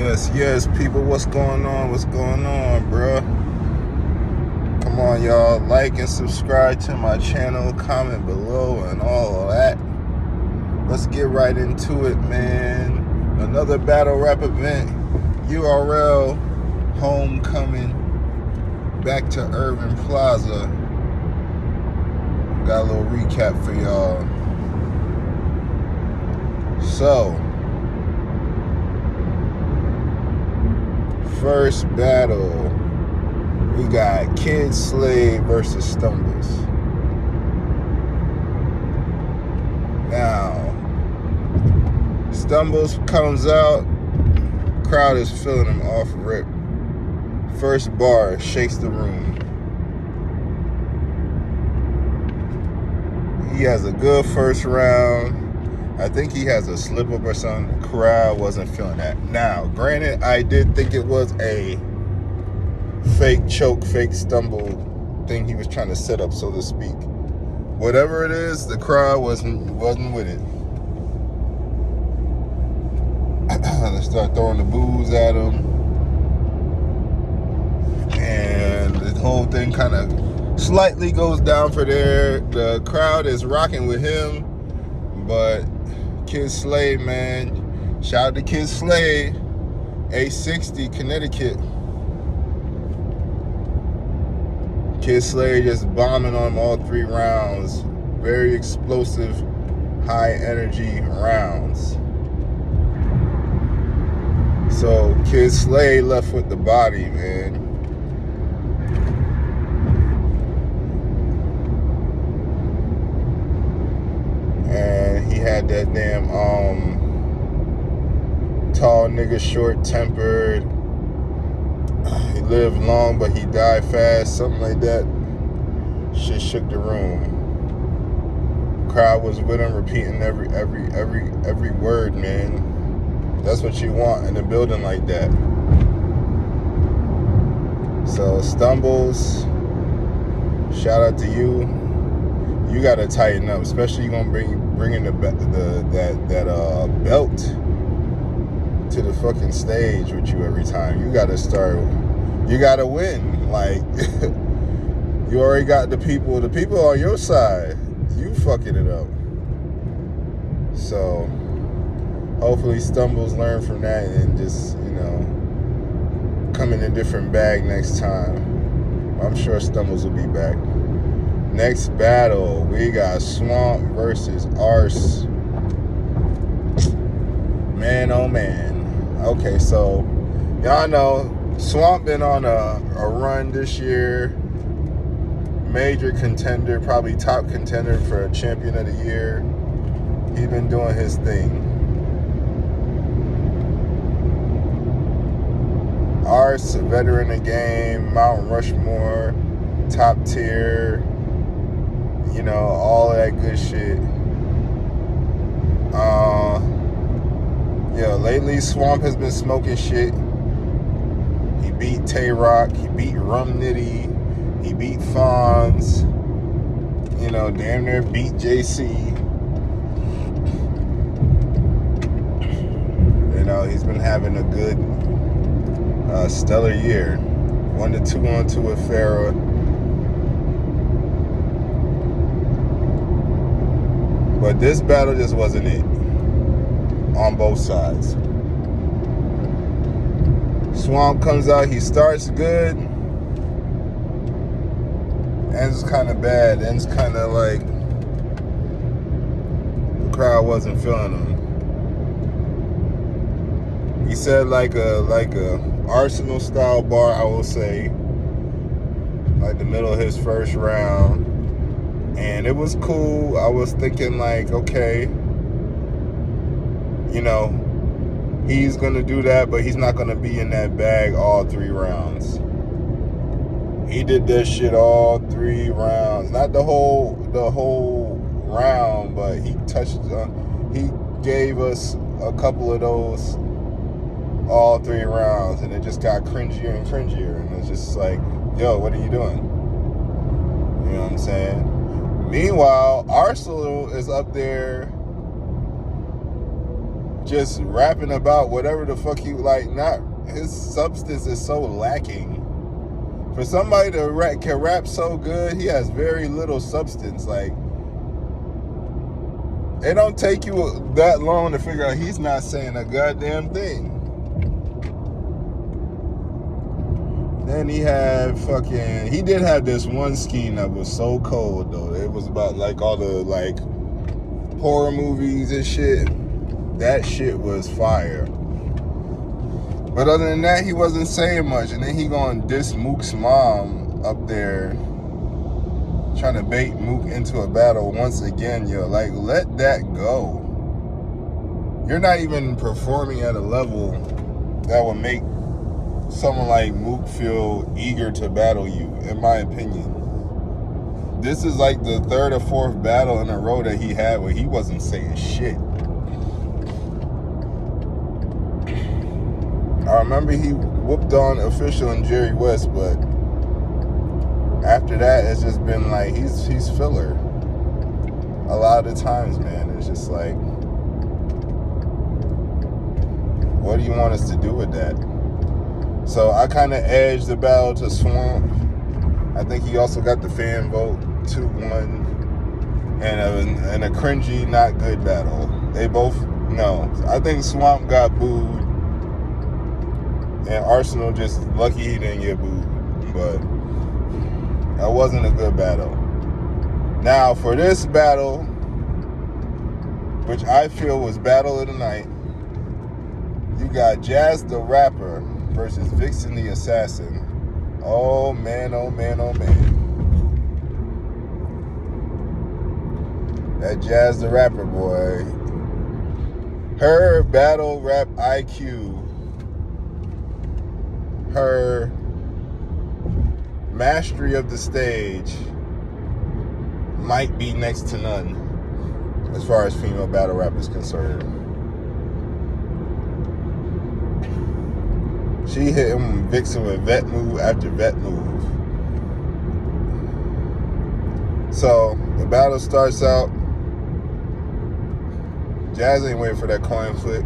Yes, people, what's going on? What's going on, bruh? Come on, y'all. Like and subscribe to my channel, comment below, and all of that. Let's get right into it, man. Another battle rap event. URL Homecoming back to Irving Plaza. Got a little recap for y'all. So, first battle, we got Kid Slade versus Stumbles. Now, Stumbles comes out, crowd is feeling him off rip. First bar shakes the room. He has a good first round. I think he has a slip up or something. The crowd wasn't feeling that. Now, granted, I did think it was a fake choke, fake stumble thing he was trying to set up, so to speak. Whatever it is, the crowd wasn't with it. They start throwing the booze at him, and the whole thing kind of slightly goes down for there. The crowd is rocking with him, but Kid Slade, man, shout out to Kid Slade, A60, Connecticut. Kid Slade just bombing on him all 3 rounds. Very explosive, high energy rounds. So Kid Slade left with the body, man. And he had that damn tall nigga, short-tempered. He lived long, but he died fast, something like that. Shit shook the room. Crowd was with him, repeating every word, man. That's what you want in a building like that. So Stumbles, shout out to you. You gotta tighten up, especially you gonna bringing that belt to the fucking stage with you every time. You gotta win. Like, you already got the people on your side. You fucking it up. So hopefully Stumbles learn from that and just, come in a different bag next time. I'm sure Stumbles will be back. Next battle, we got Swamp versus Arse. Man, oh man. Okay, so y'all know Swamp been on a run this year. Major contender, probably top contender for a champion of the year. He's been doing his thing. Arse, a veteran of the game, Mount Rushmore, top tier, all of that good shit. Lately Swamp has been smoking shit. He beat Tay-Rock, he beat Rum Nitty, he beat Fonz, damn near beat JC. He's been having a good stellar year. 1-2-on-2 with Farrah. But this battle just wasn't it on both sides. Swamp comes out, he starts good, ends kind of bad, ends kind of like the crowd wasn't feeling him. He said like a Arsenal style bar, I will say, like the middle of his first round, and it was cool. I was thinking like, okay, he's gonna do that, but he's not gonna be in that bag all 3 rounds. He did that shit all 3 rounds, not the whole round, but he gave us a couple of those all 3 rounds, and it just got cringier and cringier, and it's just like, yo, what are you doing? You know what I'm saying? Meanwhile, Arsenal is up there just rapping about whatever the fuck he like. Not his substance is so lacking. For somebody to can rap so good, he has very little substance. Like, it don't take you that long to figure out he's not saying a goddamn thing. Then he did have this one scheme that was so cold though. It was about like all the like horror movies and shit. That shit was fire. But other than that, he wasn't saying much. And then he gonna diss Mook's mom up there, trying to bait Mook into a battle once again, yo. Like, let that go. You're not even performing at a level that would make someone like Mook feel eager to battle you, in my opinion. This is like the third or fourth battle in a row that he had where he wasn't saying shit. I remember he whooped on Official and Jerry West, but after that, it's just been like, he's filler. A lot of the times, man, it's just like, what do you want us to do with that? So I kind of edged the battle to Swamp. I think he also got the fan vote 2-1, and a cringy, not good battle. They both, no. I think Swamp got booed, and Arsenal just lucky he didn't get booed. But that wasn't a good battle. Now, for this battle, which I feel was battle of the night, you got Jazz the Rapper versus Vixen the Assassin. Oh man, oh man, oh man. That Jazz the Rapper, boy. Her battle rap IQ, her mastery of the stage might be next to none as far as female battle rap is concerned. She hit him, Vixen, with vet move after vet move. So the battle starts out. Jazz ain't waiting for that coin flip.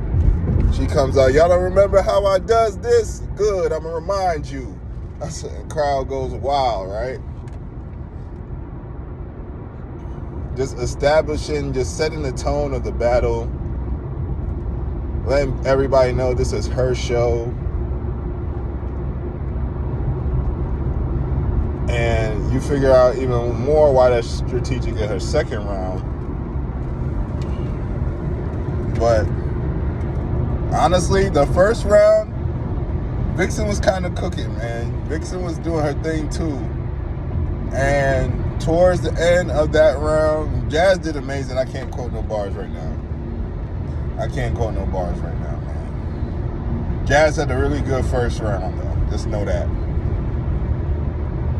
She comes out, y'all don't remember how I does this? Good, I'm gonna remind you. The crowd goes wild, right? Just establishing, just setting the tone of the battle. Letting everybody know this is her show. And you figure out even more why that's strategic in her second round. But honestly, the first round, Vixen was kind of cooking, man. Vixen was doing her thing too. And towards the end of that round, Jazz did amazing. I can't quote no bars right now, man. Jazz had a really good first round, though. Just know that.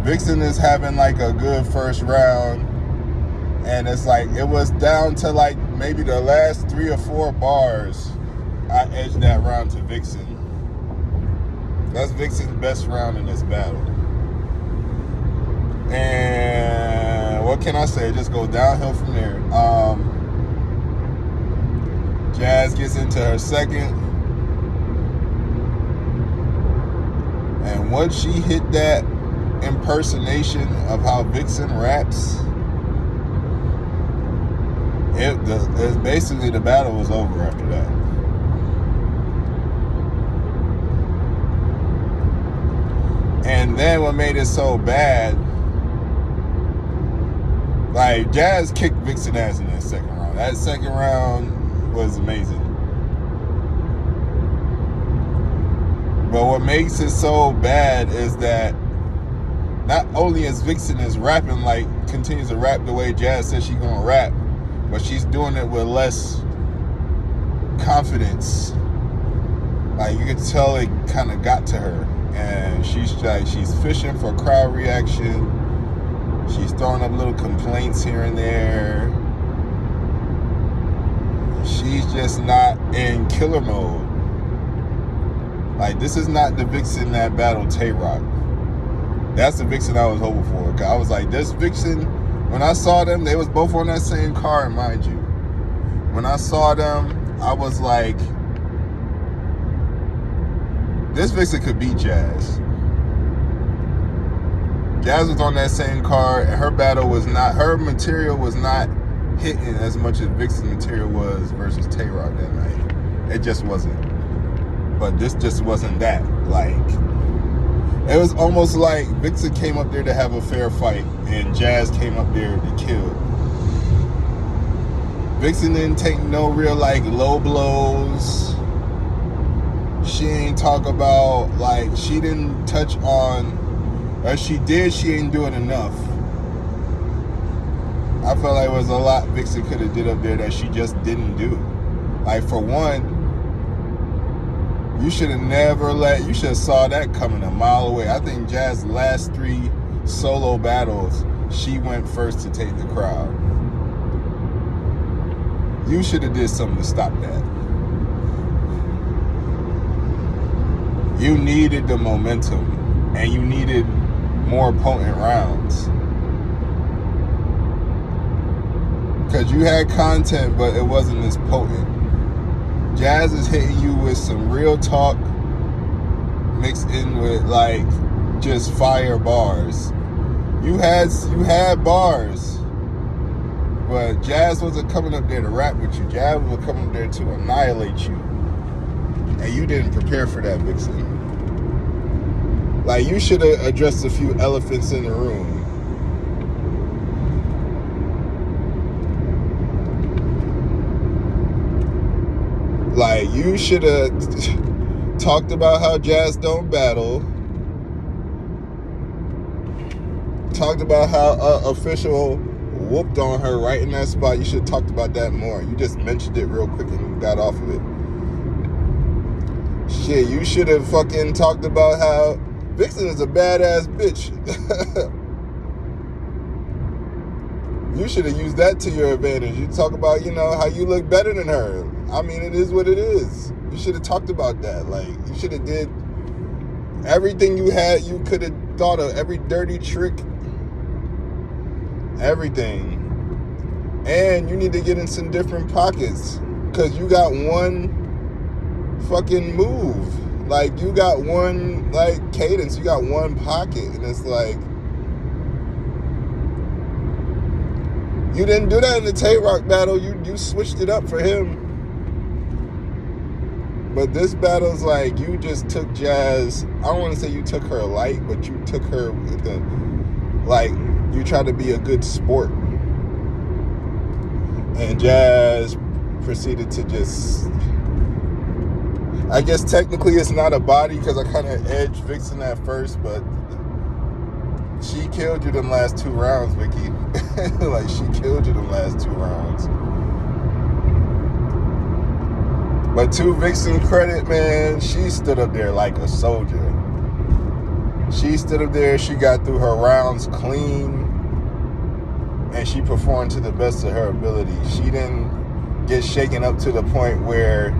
Vixen is having like a good first round. And it's like, it was down to like maybe the last 3 or 4 bars. I edged that round to Vixen. That's Vixen's best round in this battle. And what can I say? Just go downhill from there. Jazz gets into her second. And once she hit that impersonation of how Vixen raps, it basically the battle was over after that. And then what made it so bad, like, Jazz kicked Vixen ass in that second round. That second round was amazing. But what makes it so bad is that not only is Vixen is rapping, like, continues to rap the way Jazz says she's gonna rap, but she's doing it with less confidence. Like, you could tell it kind of got to her. And she's fishing for crowd reaction. She's throwing up little complaints here and there. She's just not in killer mode. Like, this is not the Vixen that battled Tay-Rock. That's the Vixen I was hoping for. I was like, this Vixen, when I saw them, they was both on that same car, mind you. When I saw them, I was like, this Vixen could beat Jazz. Jazz was on that same card, and her material was not hitting as much as Vixen's material was versus Tay-Rock that night. It just wasn't. But this just wasn't that. Like, it was almost like Vixen came up there to have a fair fight, and Jazz came up there to kill. Vixen didn't take no real, like, low blows. She ain't talk about, like, she didn't touch on, or she did, she ain't do it enough. I felt like there was a lot Vixen could have did up there that she just didn't do. Like, for one, you should have saw that coming a mile away. I think Jazz's last 3 solo battles, she went first to take the crowd. You should have did something to stop that. You needed the momentum, and you needed more potent rounds. Because you had content, but it wasn't as potent. Jazz is hitting you with some real talk mixed in with, like, just fire bars. You had bars, but Jazz wasn't coming up there to rap with you. Jazz was coming up there to annihilate you. And you didn't prepare for that, Vixen. Like, you should have addressed a few elephants in the room. Like, you should have talked about how Jazz don't battle. Talked about how official whooped on her right in that spot. You should have talked about that more. You just mentioned it real quick and got off of it. Shit, you should have fucking talked about how Vixen is a badass bitch. You should have used that to your advantage. You talk about, how you look better than her. I mean, it is what it is. You should have talked about that. Like, you should have did everything you had. You could have thought of every dirty trick. Everything. And you need to get in some different pockets. Because you got one fucking move. Like, you got one, like, cadence. You got one pocket. And it's like, you didn't do that in the Tay-Rock battle. You switched it up for him. But this battle's like, you just took Jazz. I don't want to say you took her light, but you took her with the, like, you tried to be a good sport. And Jazz proceeded to just, I guess technically it's not a body because I kind of edged Vixen at first, but she killed you them last 2 rounds, Vicky. Like, she killed you them last 2 rounds. But to Vixen's credit, man, she stood up there like a soldier. She stood up there, she got through her rounds clean, and she performed to the best of her ability. She didn't get shaken up to the point where,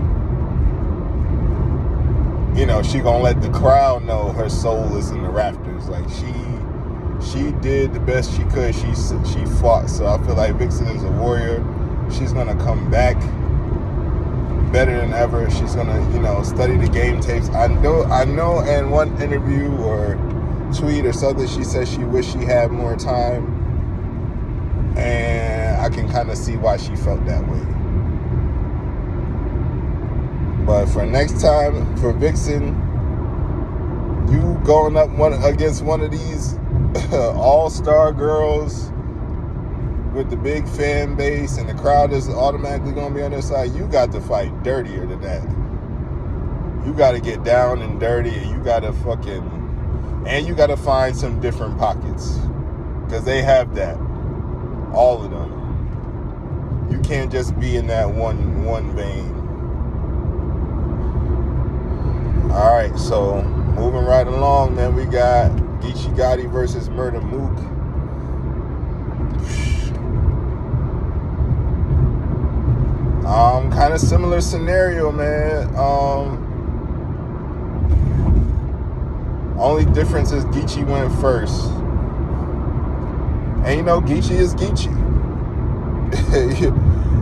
she gonna let the crowd know her soul is in the rafters. Like, she did the best she could. She fought. So I feel like Vixen is a warrior. She's gonna come back better than ever. She's gonna, study the game tapes. I know in one interview or tweet or something, she said she wished she had more time. And I can kind of see why she felt that way. But for next time, for Vixen, you going up against one of these all-star girls with the big fan base and the crowd is automatically going to be on their side, you got to fight dirtier than that. You got to get down and dirty, and you got to you got to find some different pockets, because they have that, all of them. You can't just be in that one vein. All right, so moving right along, then we got Geechee Gotti versus Murda Mook. Kind of similar scenario, man. Only difference is Geechee went first. And Geechee is Geechee.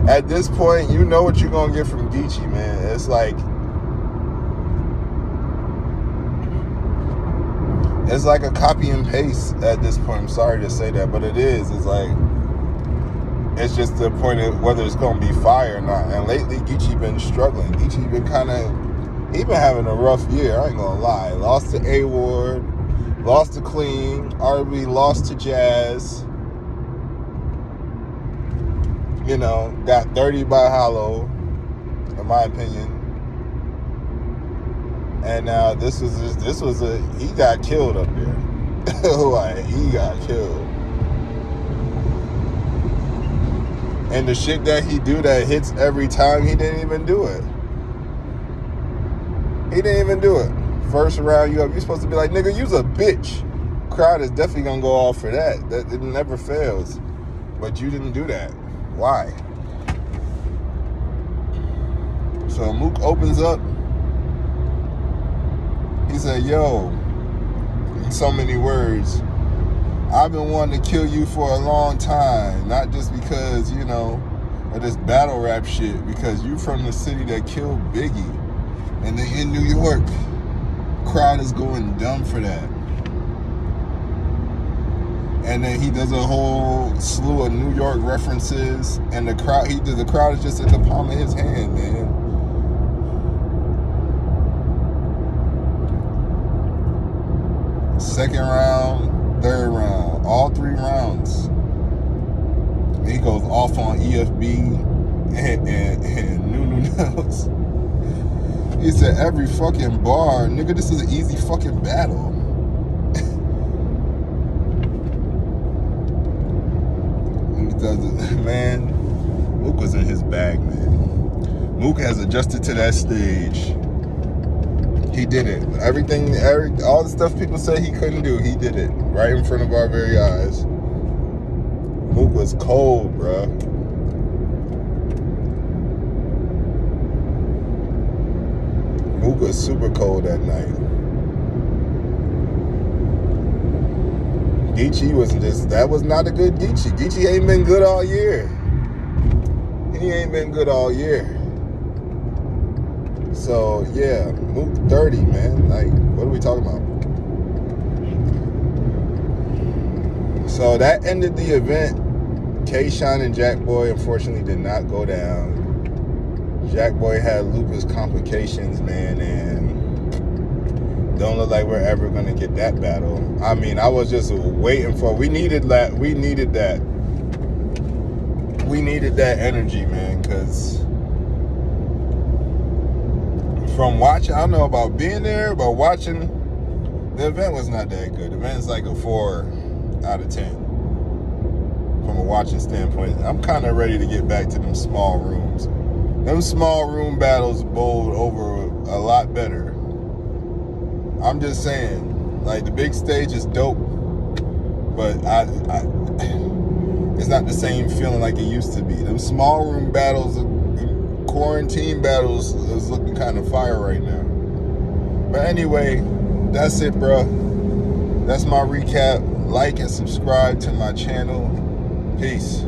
At this point, you know what you're going to get from Geechee, man. It's like, It's like a copy and paste at this point. I'm sorry to say that, but it is. It's like, it's just the point of whether it's going to be fire or not. And lately, Geechee been struggling. Geechee been he been having a rough year. I ain't gonna lie. Lost to A-Ward, lost to Clean, RB lost to Jazz. You know, got 30 by Hollow, in my opinion. And now he got killed up there. Like, he got killed. And the shit that he do that hits every time, he didn't even do it. He didn't even do it. First round, you're supposed to be like, nigga, you's a bitch. Crowd is definitely gonna go off for that. That it never fails. But you didn't do that. Why? So Mook opens up. He said, yo, in so many words, I've been wanting to kill you for a long time. Not just because, you know, of this battle rap shit. Because you from the city that killed Biggie. And then in New York, crowd is going dumb for that. And then he does a whole slew of New York references. And the crowd is just at the palm of his hand, man. Second round, third round, all 3 rounds. He goes off on EFB and Nunu Nels. He said every fucking bar, nigga, this is an easy fucking battle. He does it, man. Mook was in his bag, man. Mook has adjusted to that stage. He did it. All the stuff people say he couldn't do, he did it right in front of our very eyes. Mook was cold, bruh. Mook was super cold that night. Geechee that was not a good Geechee. Geechee ain't been good all year. He ain't been good all year. So, yeah, Mook 30, man. Like, what are we talking about? So, that ended the event. K-Shine and Jack Boy, unfortunately, did not go down. Jack Boy had lupus complications, man, and don't look like we're ever going to get that battle. I mean, I was just waiting for... We needed that. We needed that energy, man, because... From watching, I don't know about being there, but watching, the event was not that good. The event's like a 4 out of 10 from a watching standpoint. I'm kind of ready to get back to them small rooms. Them small room battles bowled over a lot better. I'm just saying, like, the big stage is dope, but it's not the same feeling like it used to be. Them small room battles, quarantine battles is looking kind of fire right now. But anyway, that's it, bro. That's my recap. Like and subscribe to my channel. Peace.